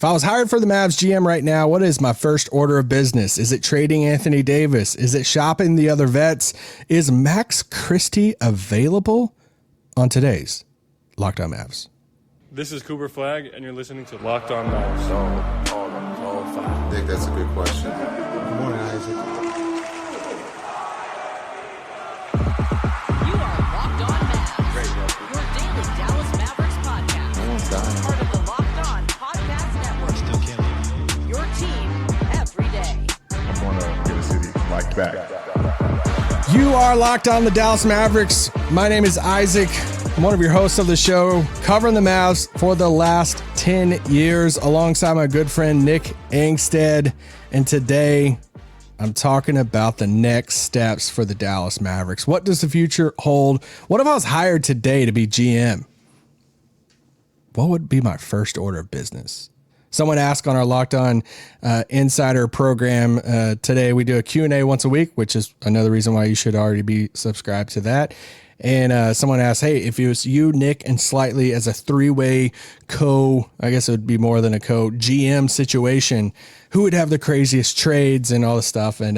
If I was hired for the Mavs GM right now, what is my first order of business? Is it trading Anthony Davis? Is it shopping the other vets? Is Max Christie available on today's Locked On Mavs? This is Cooper Flagg, and you're listening to Locked On Mavs. I think that's a good question. Good morning, Isaac. You are Locked On Mavs. Great, your daily Dallas Mavericks podcast. No one's dying. Part of the Locked On Podcast Network. Still killing. Your team every day. I'm going to get a city like back. You are Locked On the Dallas Mavericks. My name is Isaac. I'm one of your hosts of the show, covering the Mavs for the last 10 years, alongside my good friend Nick Angstead. And today, I'm talking about the next steps for the Dallas Mavericks. What does the future hold? What if I was hired today to be GM? What would be my first order of business? Someone asked on our Locked On Insider program today. We do a Q&A once a week, which is another reason why you should already be subscribed to that. And someone asked, hey, if it was you, Nick, and Slightly as a three-way I guess it would be more than a GM situation, who would have the craziest trades and all this stuff? And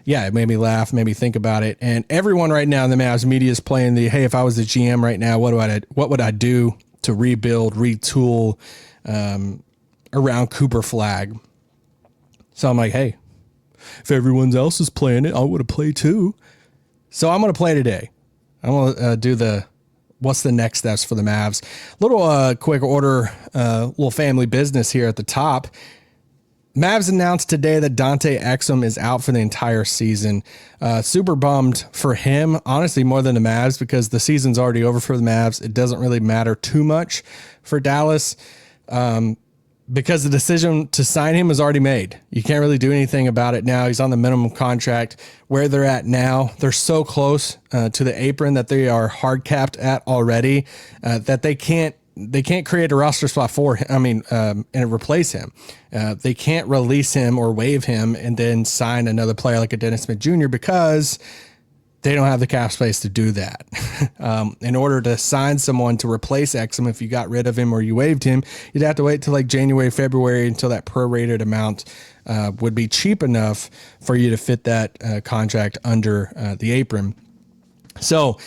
yeah, it made me laugh, made me think about it. And everyone right now in the Mavs media is playing the, hey, if I was the GM right now, what would I do to rebuild, retool around Cooper Flagg? So I'm like, hey, if everyone else is playing it, I would have played too. So I'm going to play today. I'm going to do what's the next steps for the Mavs. Little quick order, little family business here at the top. Mavs announced today that Dante Exum is out for the entire season. Super bummed for him, honestly, more than the Mavs, because the season's already over for the Mavs. It doesn't really matter too much for Dallas. Because the decision to sign him is already made. You can't really do anything about it now. He's on the minimum contract. Where they're at now, they're so close to the apron that they are hard capped at already that they can't create a roster spot for him. And replace him. They can't release him or waive him and then sign another player like a Dennis Smith Jr. because they don't have the cap space to do that. In order to sign someone to replace Exum, if you got rid of him or you waived him, you'd have to wait till like January, February until that prorated amount would be cheap enough for you to fit that contract under the apron. So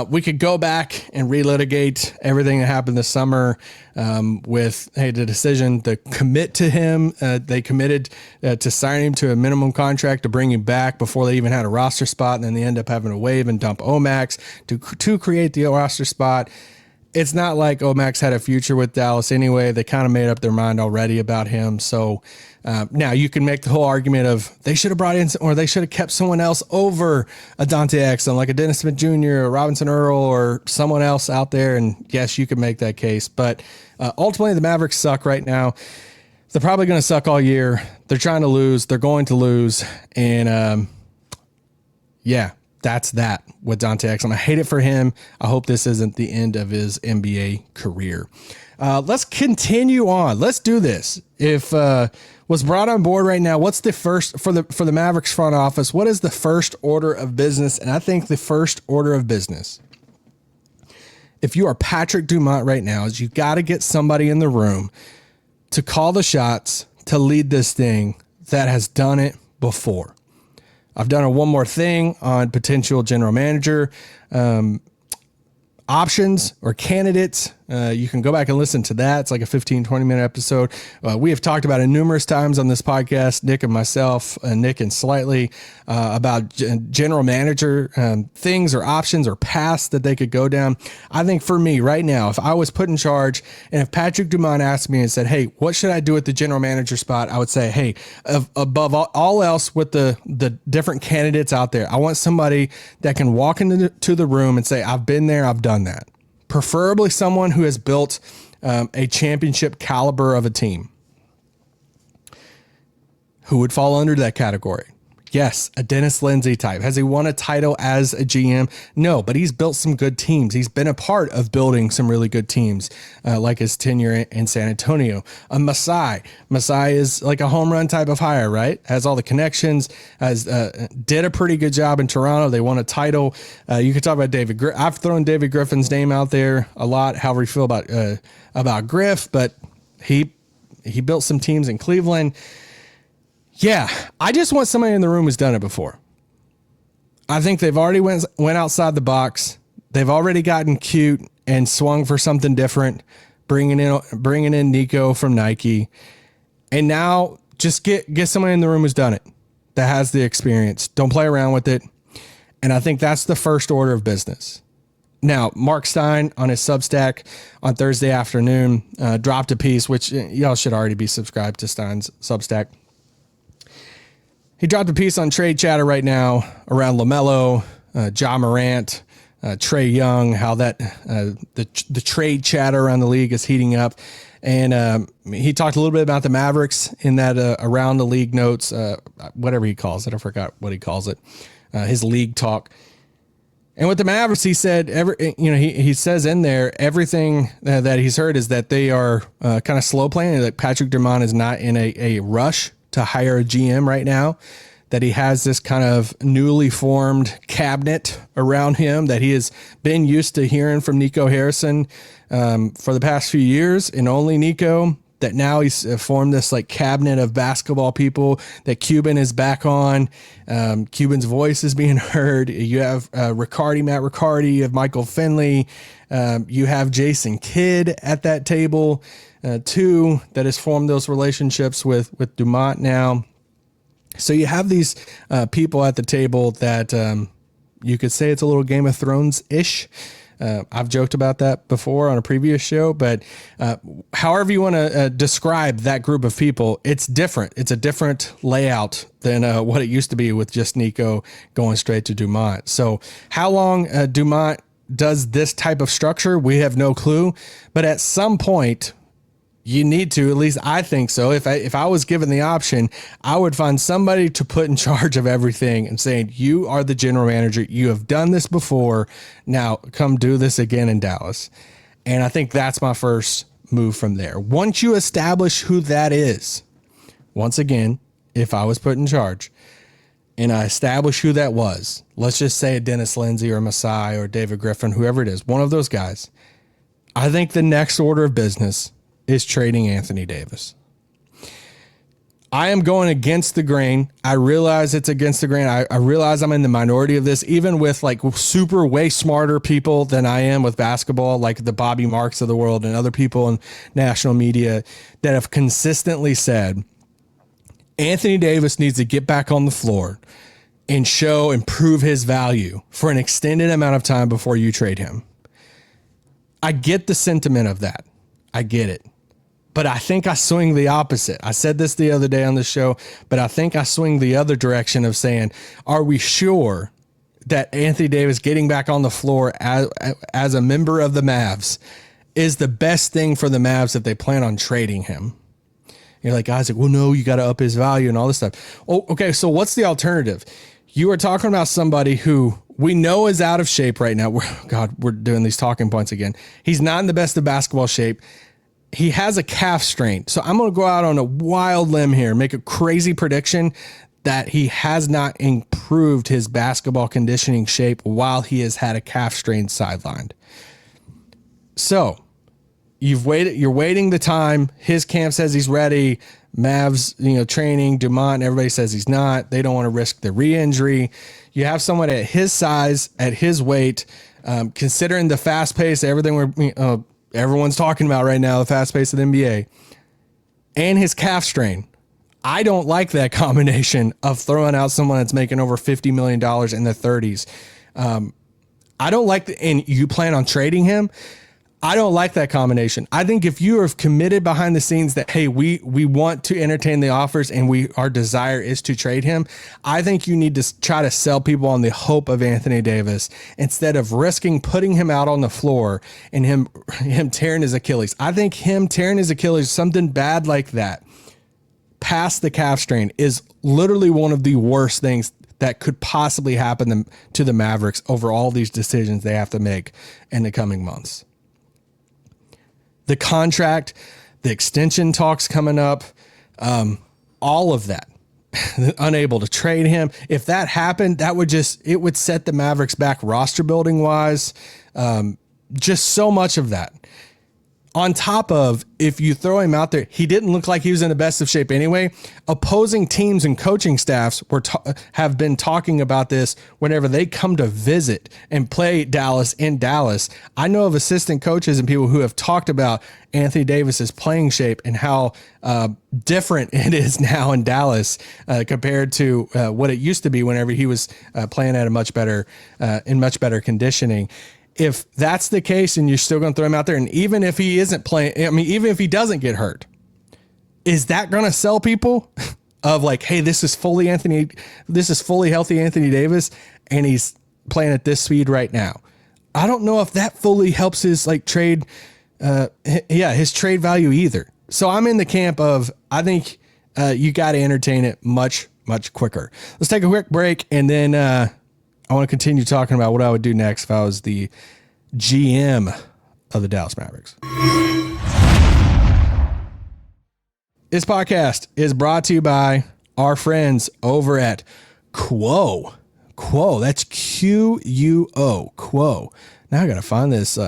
we could go back and relitigate everything that happened this summer with, hey, the decision to commit to him. They committed to sign him to a minimum contract to bring him back before they even had a roster spot. And then they end up having to waive and dump Omax to create the roster spot. It's not like Omax had a future with Dallas anyway. They kind of made up their mind already about him. So now you can make the whole argument of they should have brought in or they should have kept someone else over a Dante Exum, like a Dennis Smith Jr. or Robinson Earl or someone else out there. And yes, you can make that case. But ultimately, the Mavericks suck right now. They're probably going to suck all year. They're trying to lose. They're going to lose. And yeah. That's that with Dante Exum. I hate it for him. I hope this isn't the end of his NBA career. Let's continue on. Let's do this. If was brought on board right now, what's the first for the Mavericks front office? What is the first order of business? And I think the first order of business, if you are Patrick Dumont right now, is you got to get somebody in the room to call the shots, to lead this thing that has done it before. I've done a one more thing on potential general manager options or candidates. You can go back and listen to that. It's like a 15-20 minute episode. We have talked about it numerous times on this podcast, Nick and myself, Nick and Slightly, about general manager things or options or paths that they could go down. I think for me right now, if I was put in charge and if Patrick Dumont asked me and said, hey, what should I do at the general manager spot? I would say, hey, above all else with the different candidates out there, I want somebody that can walk into the room and say, I've been there, I've done that. Preferably someone who has built a championship caliber of a team. Who would fall under that category? Yes, a Dennis Lindsay type. Has he won a title as a GM? No, but he's built some good teams. He's been a part of building some really good teams, like his tenure in San Antonio. A Masai is like a home run type of hire, right? Has all the connections, did a pretty good job in Toronto. They won a title. You could talk about David Griffin. I've thrown David Griffin's name out there a lot, however you feel about Griff, but he He built some teams in Cleveland. Yeah, I just want somebody in the room who's done it before. I think they've already went outside the box. They've already gotten cute and swung for something different, bringing in Nico from Nike. And now just get somebody in the room who's done it, that has the experience. Don't play around with it. And I think that's the first order of business. Now, Mark Stein on his Substack on Thursday afternoon dropped a piece, which y'all should already be subscribed to Stein's Substack. He dropped a piece on trade chatter right now around LaMelo, Ja Morant, Trae Young, how that the trade chatter around the league is heating up. And he talked a little bit about the Mavericks in that around the league notes, whatever he calls it. I forgot what he calls it, his league talk. And with the Mavericks, he said, he says in there, everything that he's heard is that they are kind of slow playing, that Patrick Dumont is not in a rush to hire a GM right now, that he has this kind of newly formed cabinet around him that he has been used to hearing from Nico Harrison for the past few years, and only Nico, that now he's formed this like cabinet of basketball people, that Cuban is back on. Cuban's voice is being heard. You have Matt Riccardi, you have Michael Finley, you have Jason Kidd at that table too, that has formed those relationships with Dumont now. So you have these people at the table that you could say it's a little Game of Thrones-ish. I've joked about that before on a previous show, but however you want to describe that group of people, it's different. It's a different layout than what it used to be with just Nico going straight to Dumont. So how long Dumont does this type of structure, we have no clue. But at some point, you need to, at least I think so. If I was given the option, I would find somebody to put in charge of everything and saying, you are the general manager. You have done this before. Now come do this again in Dallas. And I think that's my first move from there. Once you establish who that is, once again, if I was put in charge and I establish who that was, let's just say a Dennis Lindsay or Masai or David Griffin, whoever it is, one of those guys, I think the next order of business is trading Anthony Davis. I am going against the grain. I realize it's against the grain. I realize I'm in the minority of this, even with like super way smarter people than I am with basketball, like the Bobby Marks of the world and other people in national media that have consistently said Anthony Davis needs to get back on the floor and show and prove his value for an extended amount of time before you trade him. I get the sentiment of that. I get it. But I think I swing the opposite. I said this the other day on the show, but I think I swing the other direction of saying, are we sure that Anthony Davis getting back on the floor as a member of the Mavs is the best thing for the Mavs if they plan on trading him? You're like, Isaac, well, no, you got to up his value and all this stuff. Oh, okay, so what's the alternative? You are talking about somebody who we know is out of shape right now. We're doing these talking points again. He's not in the best of basketball shape. He has a calf strain. So I'm going to go out on a wild limb here, make a crazy prediction that he has not improved his basketball conditioning shape while he has had a calf strain sidelined. So you're waiting the time. His camp says he's ready. Mavs, training, Dumont, everybody says he's not. They don't want to risk the re-injury. You have someone at his size, at his weight, considering the fast pace, everything everyone's talking about right now, the fast pace of the NBA, and his calf strain. I don't like that combination of throwing out someone that's making over $50 million in the 30s. I don't like and you plan on trading him. I don't like that combination. I think if you are committed behind the scenes that, hey, we want to entertain the offers and our desire is to trade him, I think you need to try to sell people on the hope of Anthony Davis instead of risking putting him out on the floor and him tearing his Achilles. I think him tearing his Achilles, something bad like that, past the calf strain, is literally one of the worst things that could possibly happen to the Mavericks over all these decisions they have to make in the coming months. The contract, the extension talks coming up, all of that, unable to trade him. If that happened, it would set the Mavericks back roster building wise. Just so much of that. On top of, if you throw him out there, he didn't look like he was in the best of shape anyway. Opposing teams and coaching staffs have been talking about this whenever they come to visit and play Dallas in Dallas. I know of assistant coaches and people who have talked about Anthony Davis's playing shape and how different it is now in Dallas compared to what it used to be whenever he was playing at a much better conditioning. If that's the case and you're still going to throw him out there, and even if he isn't playing, I mean, even if he doesn't get hurt, is that going to sell people of like, hey, this is fully healthy Anthony Davis, and he's playing at this speed right now? I don't know if that fully helps his like trade, his trade value either. So I'm in the camp of, I think you got to entertain it much, much quicker. Let's take a quick break, and then I want to continue talking about what I would do next if I was the GM of the Dallas Mavericks. This podcast is brought to you by our friends over at Quo. Quo, that's Q-U-O, Quo. Now I got to find this.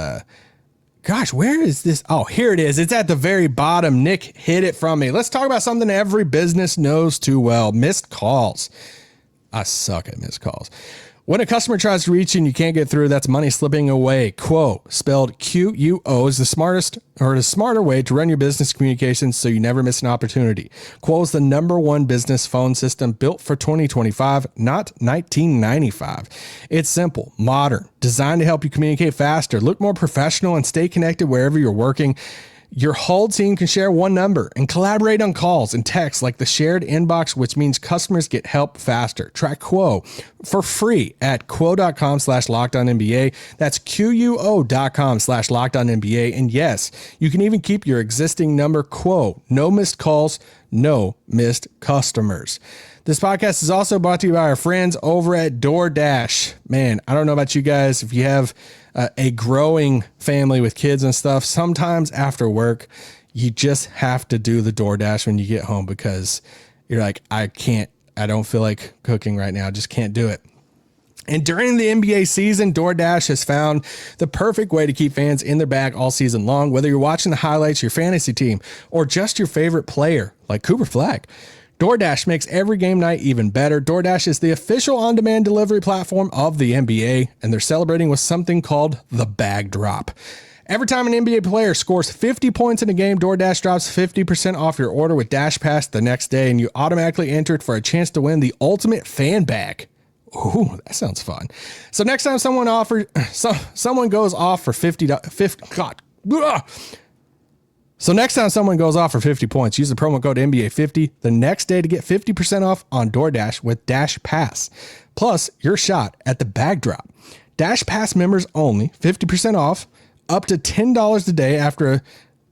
Gosh, where is this? Oh, here it is. It's at the very bottom. Nick hid it from me. Let's talk about something every business knows too well. Missed calls. I suck at missed calls. When a customer tries to reach you and you can't get through, that's money slipping away. Quo, spelled Q-U-O, is the smarter way to run your business communications so you never miss an opportunity. Quo is the #1 business phone system built for 2025, not 1995. It's simple, modern, designed to help you communicate faster, look more professional, and stay connected wherever you're working. Your whole team can share one number and collaborate on calls and texts like the shared inbox, which means customers get help faster. Try Quo for free at quo.com/LockedOnNBA. That's QUO.com/LockedOnNBA. And yes, you can even keep your existing number. Quo. No missed calls, no missed customers. This podcast is also brought to you by our friends over at DoorDash. Man, I don't know about you guys. If you have a growing family with kids and stuff, sometimes after work, you just have to do the DoorDash when you get home because you're like, I don't feel like cooking right now. Just can't do it. And during the NBA season, DoorDash has found the perfect way to keep fans in their bag all season long. Whether you're watching the highlights of your fantasy team or just your favorite player like Cooper Flagg, DoorDash makes every game night even better. DoorDash is the official on-demand delivery platform of the NBA, and they're celebrating with something called the Bag Drop. Every time an NBA player scores 50 points in a game, DoorDash drops 50% off your order with Dash Pass the next day, and you automatically enter it for a chance to win the ultimate fan bag. Ooh, that sounds fun. So next time someone goes off for 50, God. So next time someone goes off for 50 points, use the promo code NBA50 the next day to get 50% off on DoorDash with Dash Pass. Plus, your shot at the bag drop. Dash Pass members only, 50% off, up to $10 a day after a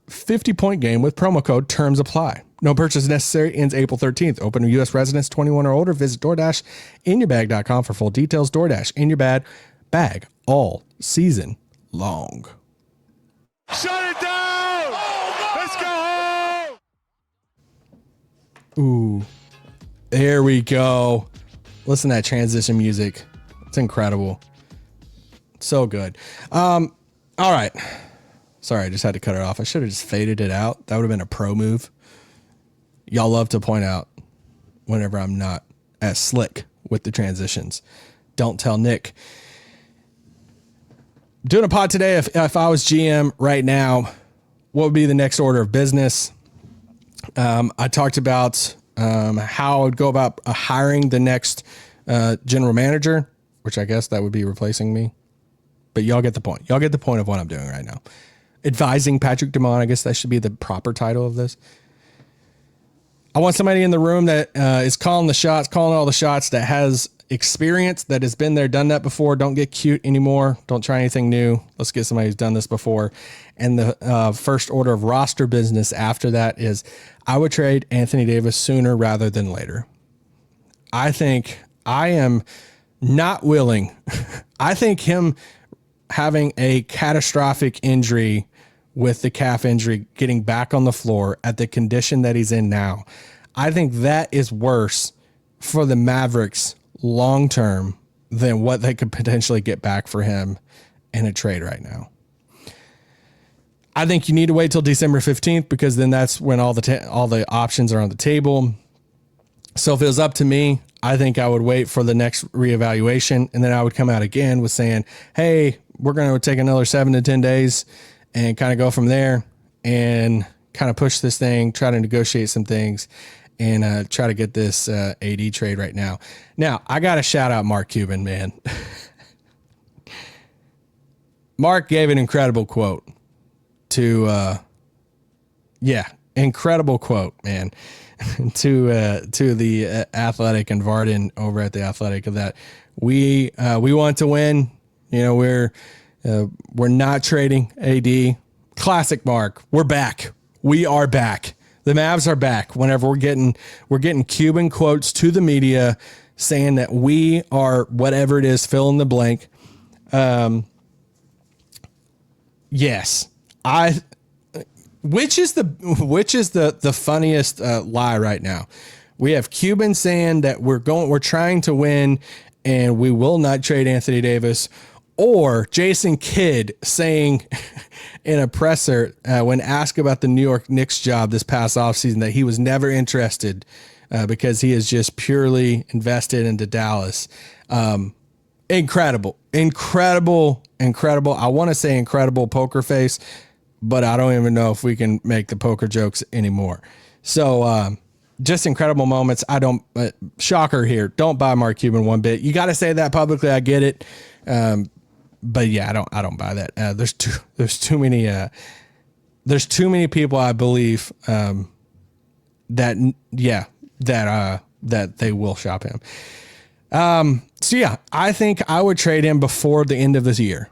50-point game with promo code terms apply. No purchase necessary, ends April 13th. Open to U.S. residents 21 or older. Visit DoorDashInYourBag.com for full details. DoorDash in your bag all season long. Shut it down! Let's go home! Ooh, there we go. Listen to that transition music. It's incredible. So good. All right. Sorry, I just had to cut it off. I should have just faded it out. That would have been a pro move. Y'all love to point out whenever I'm not as slick with the transitions. Don't tell Nick. Doing a pod today. If I was GM right now, what would be the next order of business? I talked about how I would go about hiring the next general manager, which I guess that would be replacing me. But y'all get the point. Y'all get the point of what I'm doing right now. Advising Patrick Dumont, I guess that should be the proper title of this. I want somebody in the room that is calling all the shots, that has experience, that has been there, done that before. Don't get cute anymore. Don't try anything new. Let's get somebody who's done this before. And the first order of roster business after that is I would trade Anthony Davis sooner rather than later. I think I am not willing. I think him having a catastrophic injury with the calf injury, getting back on the floor at the condition that he's in now, I think that is worse for the Mavericks long-term than what they could potentially get back for him in a trade right now. I think you need to wait till December 15th because then that's when all the options are on the table. So if it was up to me, I think I would wait for the next reevaluation, and then I would come out again with saying, hey, we're going to take another 7 to 10 days and kind of go from there and kind of push this thing, try to negotiate some things, and try to get this AD trade right now. Now, I got to shout out Mark Cuban, man. Mark gave an incredible quote to, incredible quote, man, to the Athletic and Varden over at the Athletic, of that we want to win. You know, we're not trading AD. Classic Mark. We're back. We are back. The Mavs are back. Whenever we're getting Cuban quotes to the media saying that we are whatever it is, fill in the blank. Yes, which is the funniest lie right now. We have Cuban saying that we're trying to win and we will not trade Anthony Davis, or Jason Kidd saying in a presser when asked about the New York Knicks job this past offseason that he was never interested because he is just purely invested into Dallas. Incredible. I want to say incredible poker face, but I don't even know if we can make the poker jokes anymore. So just incredible moments. Shocker here. Don't buy Mark Cuban one bit. You got to say that publicly. I get it. But yeah, I don't buy that. There's too many people, I believe, that they will shop him. So yeah, I think I would trade him before the end of this year,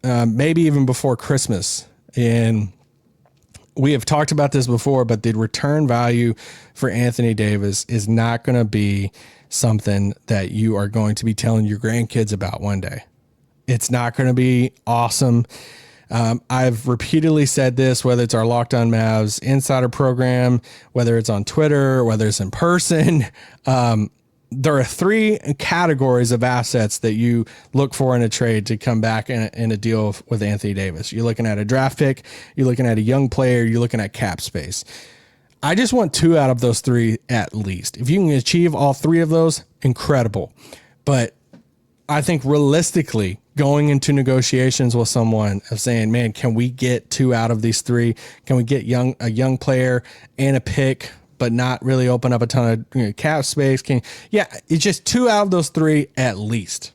maybe even before Christmas. And we have talked about this before, but the return value for Anthony Davis is not going to be something that you are going to be telling your grandkids about one day. It's not going to be awesome. I've repeatedly said this, whether it's our Locked On Mavs insider program, whether it's on Twitter, whether it's in person. There are 3 categories of assets that you look for in a trade to come back in a deal with Anthony Davis. You're looking at a draft pick, you're looking at a young player, you're looking at cap space. I just want 2 out of those 3 at least. If you can achieve all 3 of those, incredible. But I think realistically, going into negotiations with someone of saying, man, can we get 2 out of these 3? Can we get a young player and a pick, but not really open up a ton of cap space? It's just 2 out of those 3 at least.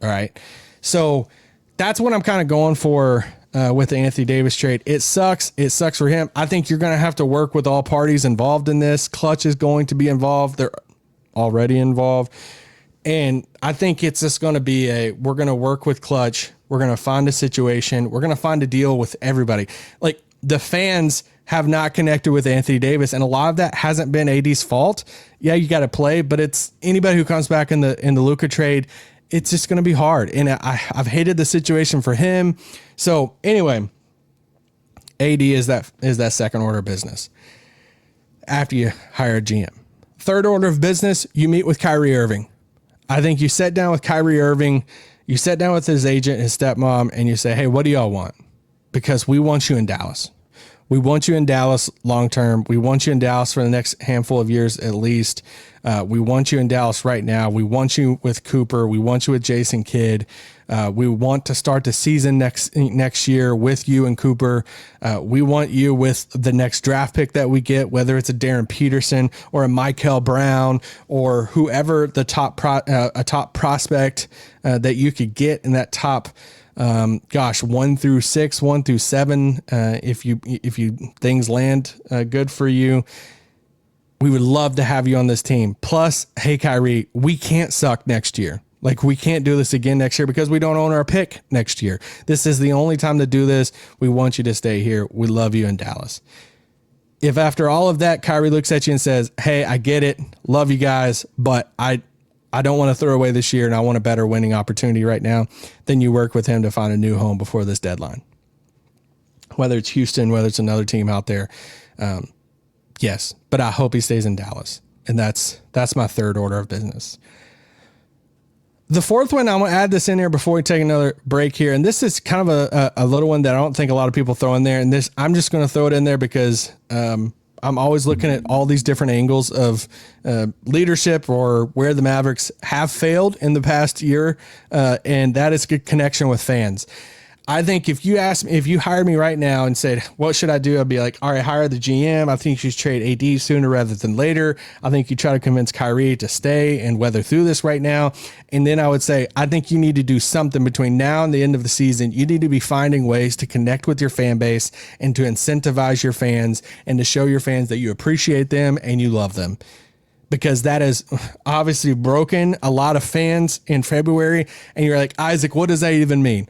All right. So that's what I'm kind of going for with the Anthony Davis trade. It sucks. It sucks for him. I think you're going to have to work with all parties involved in this. Clutch is going to be involved. They're already involved. And I think it's just going to be we're going to work with Clutch. We're going to find a situation. We're going to find a deal with everybody. Like, the fans have not connected with Anthony Davis, and a lot of that hasn't been AD's fault. Yeah, you got to play, but it's anybody who comes back in the Luka trade, it's just going to be hard. And I've hated the situation for him. So anyway, AD is that second order of business after you hire a GM. Third order of business, you meet with Kyrie Irving. I think you sit down with Kyrie Irving, you sit down with his agent, his stepmom, and you say, hey, what do y'all want? Because we want you in Dallas. We want you in Dallas long term. We want you in Dallas for the next handful of years at least. We want you in Dallas right now. We want you with Cooper. We want you with Jason Kidd. We want to start the season next year with you and Cooper. We want you with the next draft pick that we get, whether it's a Darren Peterson or a Michael Brown or whoever the top prospect that you could get in that top 1 through 6, 1 through 7. If you things land good for you, we would love to have you on this team. Plus, hey, Kyrie, we can't suck next year. Like, we can't do this again next year because we don't own our pick next year. This is the only time to do this. We want you to stay here. We love you in Dallas. If after all of that, Kyrie looks at you and says, hey, I get it. Love you guys, but I don't want to throw away this year and I want a better winning opportunity right now, then you work with him to find a new home before this deadline. Whether it's Houston, whether it's another team out there. Yes, but I hope he stays in Dallas. And that's my third order of business. The fourth one, I'm going to add this in here before we take another break here. And this is kind of a little one that I don't think a lot of people throw in there. And this, I'm just going to throw it in there because I'm always looking at all these different angles of leadership or where the Mavericks have failed in the past year. And that is good connection with fans. I think if you hired me right now and said, what should I do? I'd be like, all right, hire the GM. I think you should trade AD sooner rather than later. I think you try to convince Kyrie to stay and weather through this right now. And then I would say, I think you need to do something between now and the end of the season. You need to be finding ways to connect with your fan base and to incentivize your fans and to show your fans that you appreciate them and you love them. Because that is obviously broken a lot of fans in February. And you're like, Isaac, what does that even mean?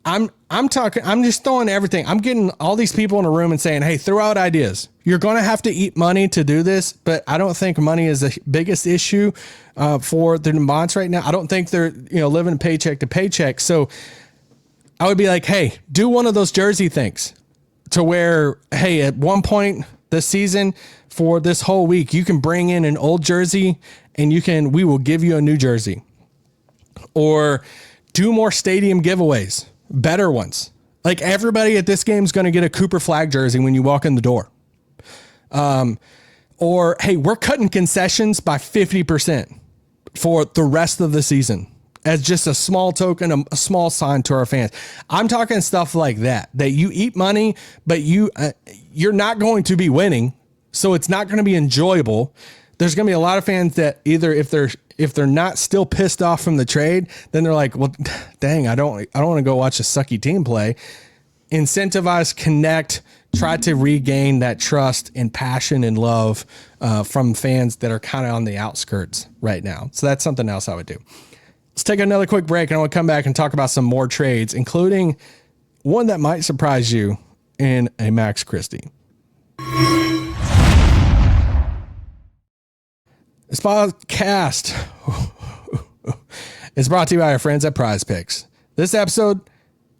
I'm just throwing everything. I'm getting all these people in a room and saying, hey, throw out ideas. You're going to have to eat money to do this, but I don't think money is the biggest issue for the Dumonts right now. I don't think they're, living paycheck to paycheck. So I would be like, hey, do one of those jersey things to where, hey, at one point this season for this whole week, you can bring in an old jersey and we will give you a new jersey. Or do more stadium giveaways. Better ones. Like everybody at this game is going to get a Cooper Flagg jersey when you walk in the door. Or, hey, we're cutting concessions by 50% for the rest of the season as just a small token, a small sign to our fans. I'm talking stuff like that you eat money, but you're not going to be winning. So it's not going to be enjoyable. There's going to be a lot of fans that either if they're not still pissed off from the trade, then they're like, well, dang, I don't want to go watch a sucky team play. Incentivize, connect, try to regain that trust and passion and love from fans that are kind of on the outskirts right now. So that's something else I would do. Let's take another quick break and I want to come back and talk about some more trades, including one that might surprise you in a Max Christie. This podcast is brought to you by our friends at Prize Picks. This episode,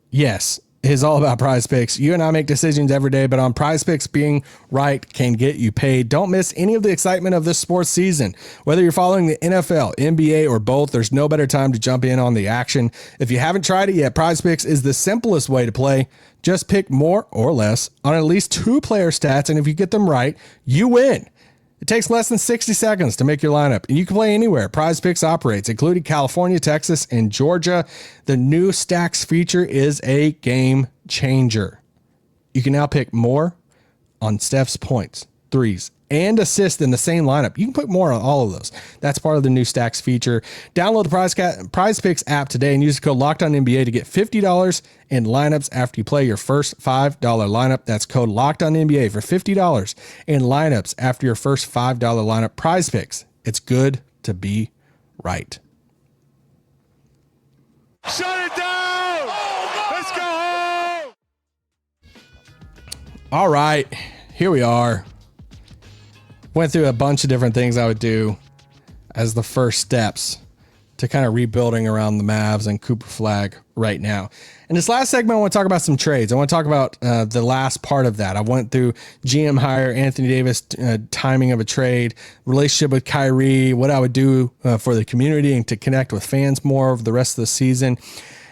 yes, is all about Prize Picks. You and I make decisions every day, but on Prize Picks, being right can get you paid. Don't miss any of the excitement of this sports season. Whether you're following the NFL, NBA, or both, there's no better time to jump in on the action. If you haven't tried it yet, Prize Picks is the simplest way to play. Just pick more or less on at least 2 player stats, and if you get them right, you win. It takes less than 60 seconds to make your lineup, and you can play anywhere. Prize Picks operates, including California, Texas, and Georgia. The new Stacks feature is a game changer. You can now pick more on Steph's points, threes, and assists in the same lineup. You can put more on all of those. That's part of the new Stacks feature. Download the Prize Picks app today and use the code LOCKEDONNBA to get $50 in lineups after you play your first $5 lineup. That's code LOCKEDONNBA for $50 in lineups after your first $5 lineup. Prize Picks. It's good to be right. Shut it down! Let's go home! All right, here we are. Went through a bunch of different things I would do as the first steps to kind of rebuilding around the Mavs and Cooper Flagg right now. In this last segment, I want to talk about some trades. I want to talk about the last part of that. I went through GM hire, Anthony Davis, timing of a trade, relationship with Kyrie, what I would do for the community and to connect with fans more over the rest of the season.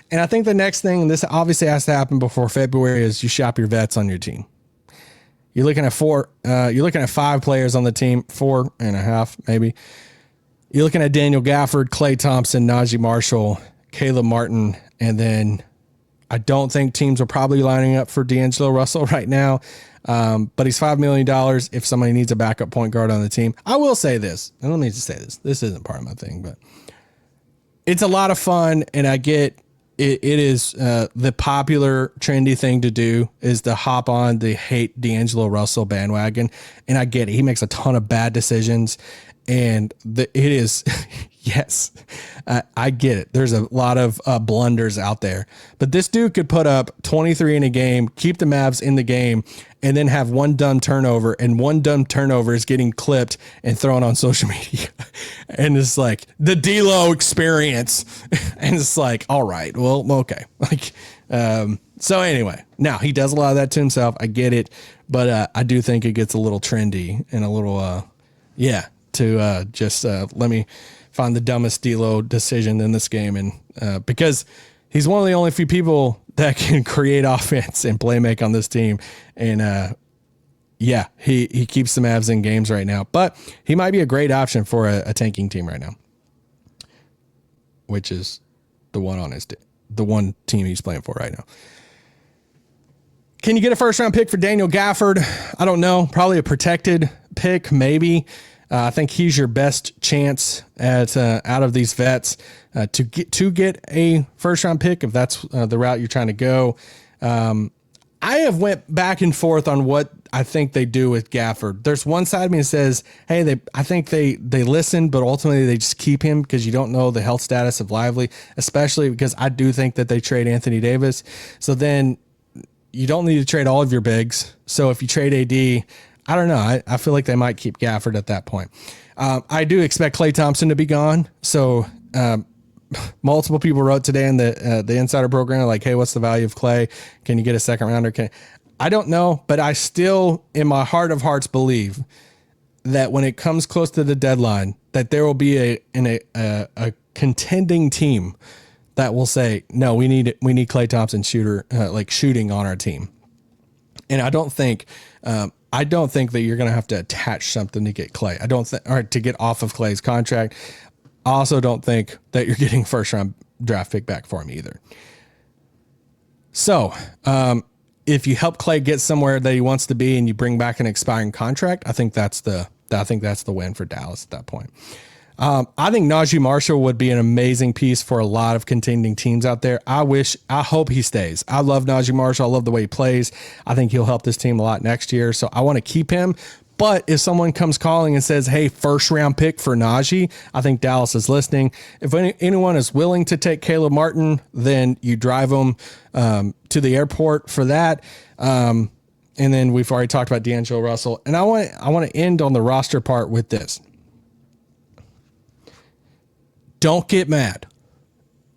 And I think the next thing, and this obviously has to happen before February, is you shop your vets on your team. You're looking at 5 players on the team, 4.5 maybe. You're looking at Daniel Gafford, Klay Thompson, Naji Marshall, Caleb Martin, and then I don't think teams are probably lining up for D'Angelo Russell right now, but he's $5 million if somebody needs a backup point guard on the team. I will say this, and let me just say this. This isn't part of my thing, but it's a lot of fun, and I get it is the popular trendy thing to do is to hop on the hate D'Angelo Russell bandwagon. And I get it. He makes a ton of bad decisions and it is, yes, I get it. There's a lot of blunders out there, but this dude could put up 23 in a game, keep the Mavs in the game, and then have one dumb turnover, and one dumb turnover is getting clipped and thrown on social media. And it's like the D-Lo experience. And it's like, all right, well, okay. Like, so anyway, now he does a lot of that to himself. I get it. But I do think it gets a little trendy and a little, let me find the dumbest D'Lo decision in this game. And because he's one of the only few people that can create offense and play make on this team. And he keeps the Mavs in games right now, but he might be a great option for a tanking team right now, which is the one team he's playing for right now. Can you get a first round pick for Daniel Gafford? I don't know. Probably a protected pick, maybe. I think he's your best chance at out of these vets to get a first round pick if that's the route you're trying to go. I have went back and forth on what I think they do with Gafford. There's one side of me that says, hey, I think they listen, but ultimately they just keep him because you don't know the health status of Lively, especially because I do think that they trade Anthony Davis. So then you don't need to trade all of your bigs. So if you trade AD, I don't know. I feel like they might keep Gafford at that point. I do expect Klay Thompson to be gone. So multiple people wrote today in the Insider program, like, hey, what's the value of Klay? Can you get a second rounder? I don't know, but I still, in my heart of hearts, believe that when it comes close to the deadline, that there will be a contending team that will say, no, we need Klay Thompson shooting on our team. And I don't think that you're going to have to attach something to get Klay. Or to get off of Klay's contract. I also don't think that you're getting first round draft pick back for him either. So, if you help Klay get somewhere that he wants to be and you bring back an expiring contract, I think that's the win for Dallas at that point. I think Naji Marshall would be an amazing piece for a lot of contending teams out there. I hope he stays. I love Naji Marshall. I love the way he plays. I think he'll help this team a lot next year. So I want to keep him. But if someone comes calling and says, hey, first round pick for Naji, I think Dallas is listening. If anyone is willing to take Caleb Martin, then you drive them to the airport for that. And then we've already talked about D'Angelo Russell. And I want to end on the roster part with this. Don't get mad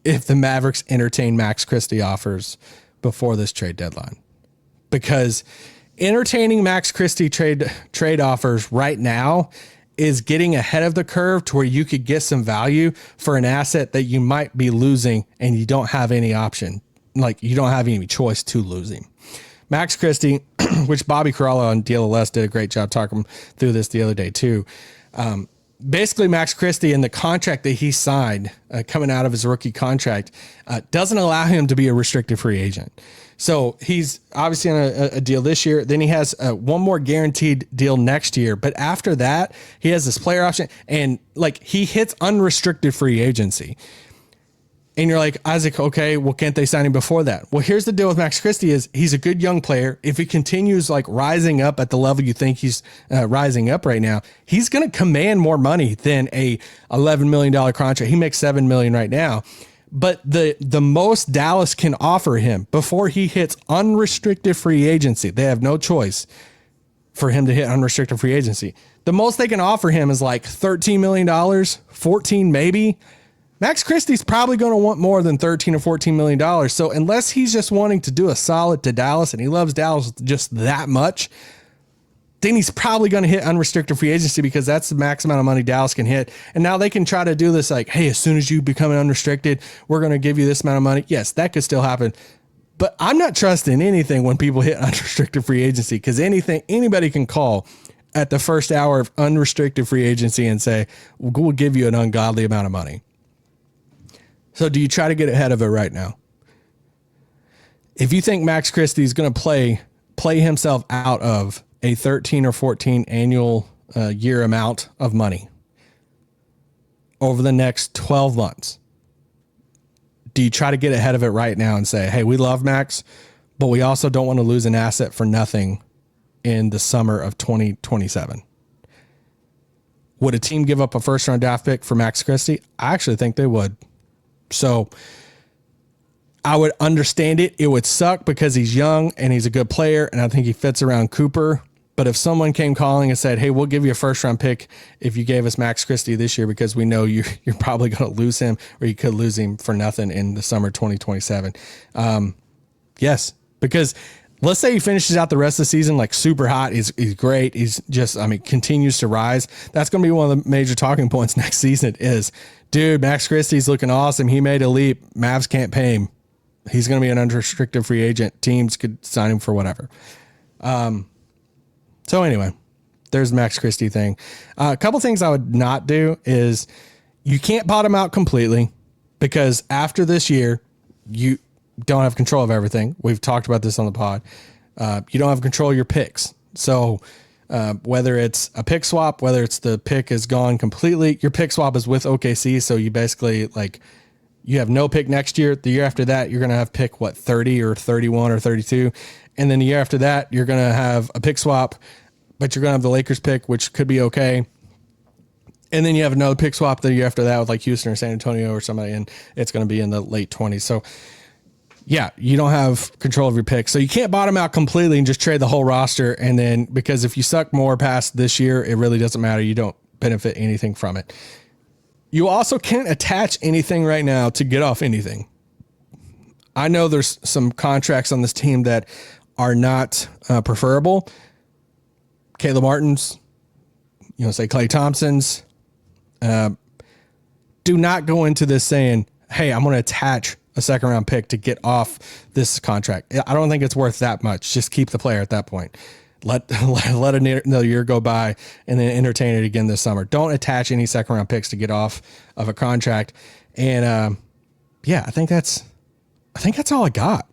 if the Mavericks entertain Max Christie offers before this trade deadline, because entertaining Max Christie trade offers right now is getting ahead of the curve to where you could get some value for an asset that you might be losing and you don't have any option. Like, you don't have any choice to lose him. Max Christie, which Bobby Carallo on DLLS did a great job talking through this the other day too. Basically, Max Christie and the contract that he signed coming out of his rookie contract doesn't allow him to be a restricted free agent. So he's obviously on a deal this year. Then he has one more guaranteed deal next year. But after that, he has this player option and he hits unrestricted free agency. And you're like, Isaac, okay, well, can't they sign him before that? Well, here's the deal with Max Christie is he's a good young player. If he continues rising up at the level you think he's rising up right now, he's going to command more money than a $11 million contract. He makes $7 million right now. But the most Dallas can offer him before he hits unrestricted free agency, they have no choice for him to hit unrestricted free agency. The most they can offer him is $13 million, 14 maybe. Max Christie's probably going to want more than $13 or $14 million. So unless he's just wanting to do a solid to Dallas and he loves Dallas just that much, then he's probably going to hit unrestricted free agency because that's the max amount of money Dallas can hit. And now they can try to do this hey, as soon as you become an unrestricted, we're going to give you this amount of money. Yes, that could still happen. But I'm not trusting anything when people hit unrestricted free agency because anybody can call at the first hour of unrestricted free agency and say, we'll give you an ungodly amount of money. So do you try to get ahead of it right now? If you think Max Christie is going to play himself out of a 13 or 14 annual year amount of money over the next 12 months, do you try to get ahead of it right now and say, hey, we love Max, but we also don't want to lose an asset for nothing in the summer of 2027? Would a team give up a first round draft pick for Max Christie? I actually think they would. So I would understand it. It would suck because he's young and he's a good player, and I think he fits around Cooper. But if someone came calling and said, hey, we'll give you a first round pick if you gave us Max Christie this year because we know you're probably going to lose him, or you could lose him for nothing in the summer 2027. Yes, because let's say he finishes out the rest of the season like super hot. He's great. He's just, continues to rise. That's going to be one of the major talking points next season is, dude, Max Christie's looking awesome. He made a leap. Mavs can't pay him. He's going to be an unrestricted free agent. Teams could sign him for whatever. So anyway, there's the Max Christie thing. A couple things I would not do is you can't bottom out completely because after this year, you don't have control of everything. We've talked about this on the pod. You don't have control of your picks. So whether it's a pick swap, whether it's the pick is gone completely, your pick swap is with OKC. So you basically you have no pick next year. The year after that, you're going to have pick 30 or 31 or 32. And then the year after that, you're going to have a pick swap, but you're going to have the Lakers pick, which could be okay. And then you have another pick swap the year after that with Houston or San Antonio or somebody, and it's going to be in the late 20s. So yeah, you don't have control of your picks. So you can't bottom out completely and just trade the whole roster. And then because if you suck more past this year, it really doesn't matter. You don't benefit anything from it. You also can't attach anything right now to get off anything. I know there's some contracts on this team that are not preferable. Caleb Martin's, say Klay Thompson's. Do not go into this saying, hey, I'm going to attach a second round pick to get off this contract. I don't think it's worth that much. Just keep the player at that point. Let another year go by and then entertain it again this summer. Don't attach any second round picks to get off of a contract. And I think that's all I got.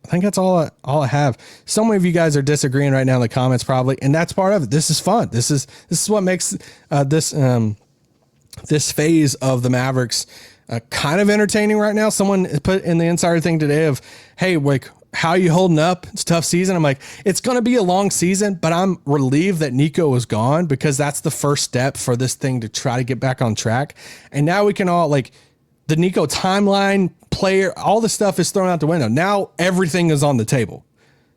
I think that's all I have. So many of you guys are disagreeing right now in the comments probably, and that's part of it. This is fun. This is what makes this phase of the Mavericks kind of entertaining right now. Someone put in the insider thing today of, hey, how are you holding up? It's a tough season. I'm like, it's going to be a long season, but I'm relieved that Nico was gone because that's the first step for this thing to try to get back on track. And now we can all the Nico timeline player, all the stuff is thrown out the window. Now everything is on the table.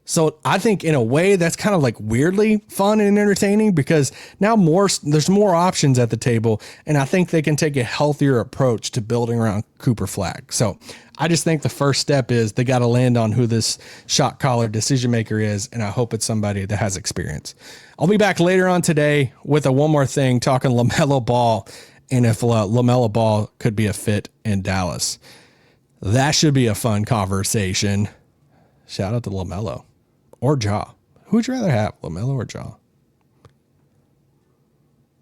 So I think in a way that's kind of weirdly fun and entertaining because now there's more options at the table. And I think they can take a healthier approach to building around Cooper Flagg. So I just think the first step is they got to land on who this shot caller decision maker is. And I hope it's somebody that has experience. I'll be back later on today with one more thing, talking LaMelo Ball and if LaMelo Ball could be a fit in Dallas. That should be a fun conversation. Shout out to LaMelo. Or Ja. Who would you rather have, LaMelo or Ja?